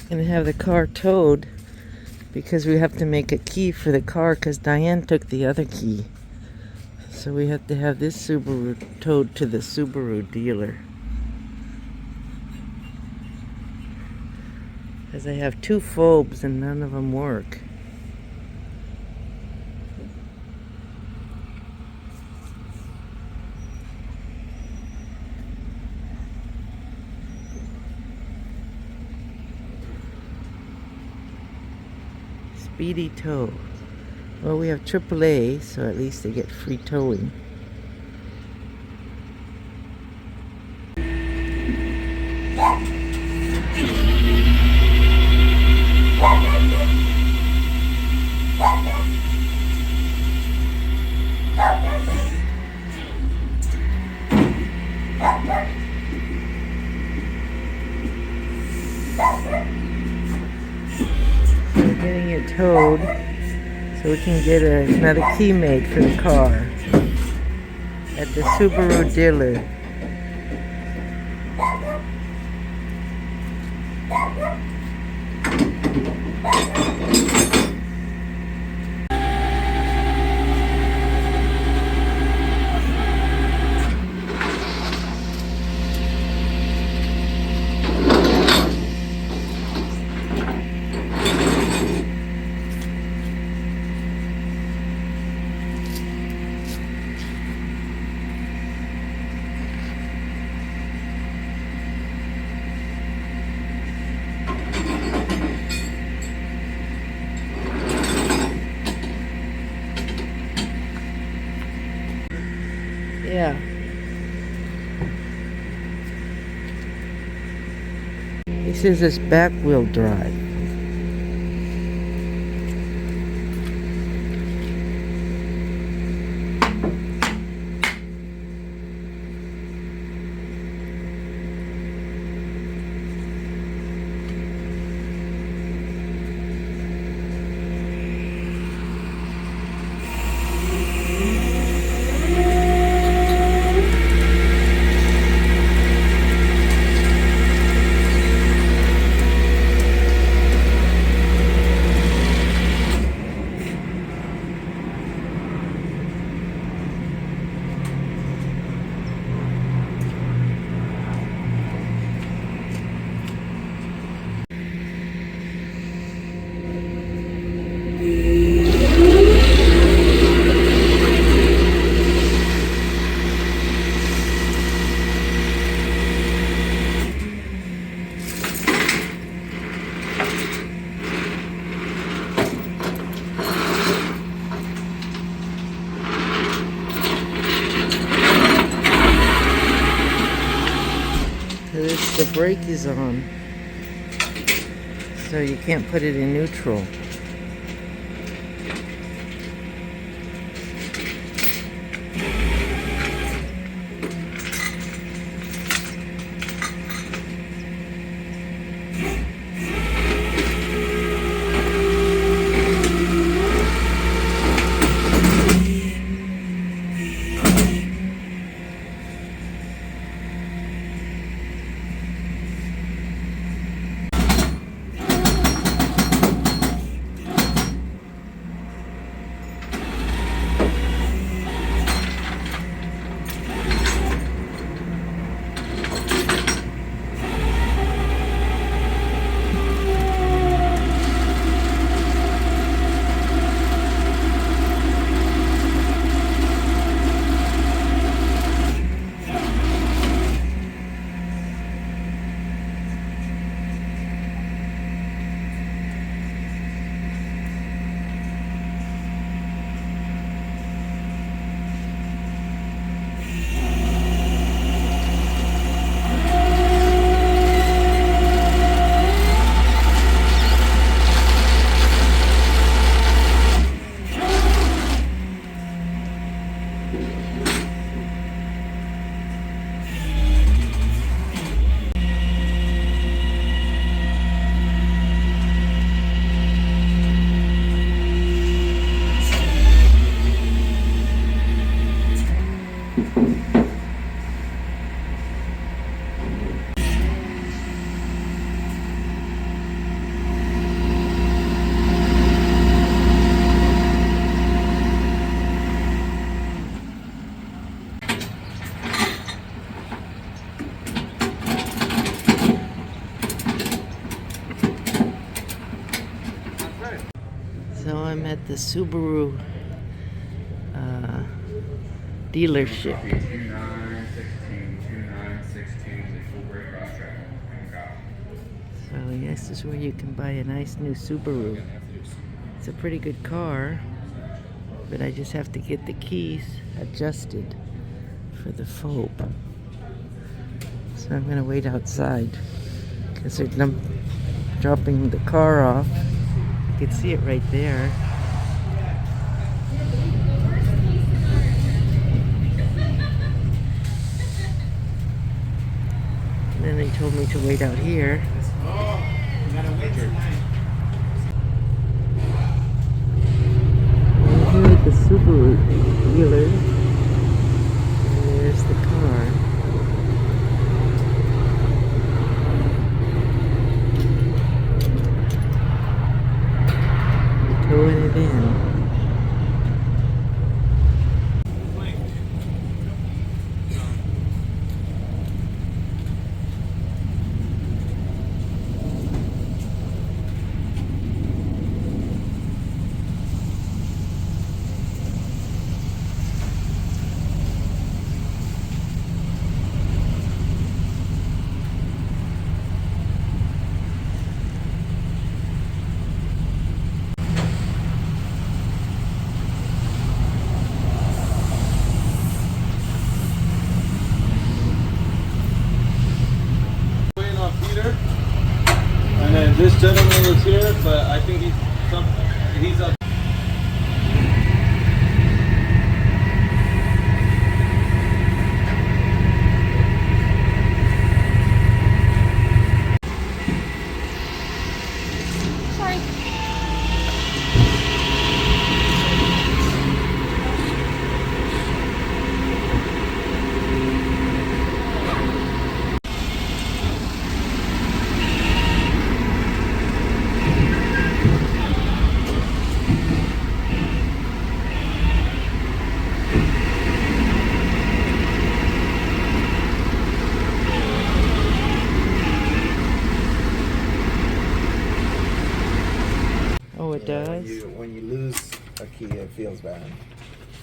Gonna have the car towed because we have to make a key for the car because Diane took the other key. So we have to have this Subaru towed to the Subaru dealer. Because I have 2 phobes and none of them work. Speedy tow. Well, we have AAA, so at least they get free towing. We're getting it towed so we can get another key made for the car at the Subaru dealer. Yeah. This is this back wheel drive. The brake is on, so you can't put it in neutral. the Subaru dealership. So this is where you can buy a nice new Subaru. It's a pretty good car, but I just have to get the keys adjusted for the fob. So I'm gonna wait outside because they're dropping the car off. You can see it right there. And then they told me to wait out here. Oh, you gotta wait tonight. We're here at the Subaru dealer. And there's the car. Towing it in. And then this gentleman was here, but I think he's up. Sorry. Oh, it does? When you lose a key, it feels bad.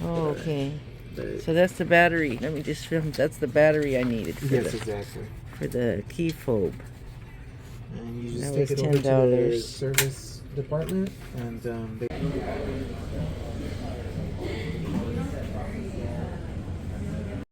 Oh, okay. But So that's the battery. Let me just film. That's the battery I needed for, yes, exactly. for the key fob. And you just That take was it over to the $10. service department, and they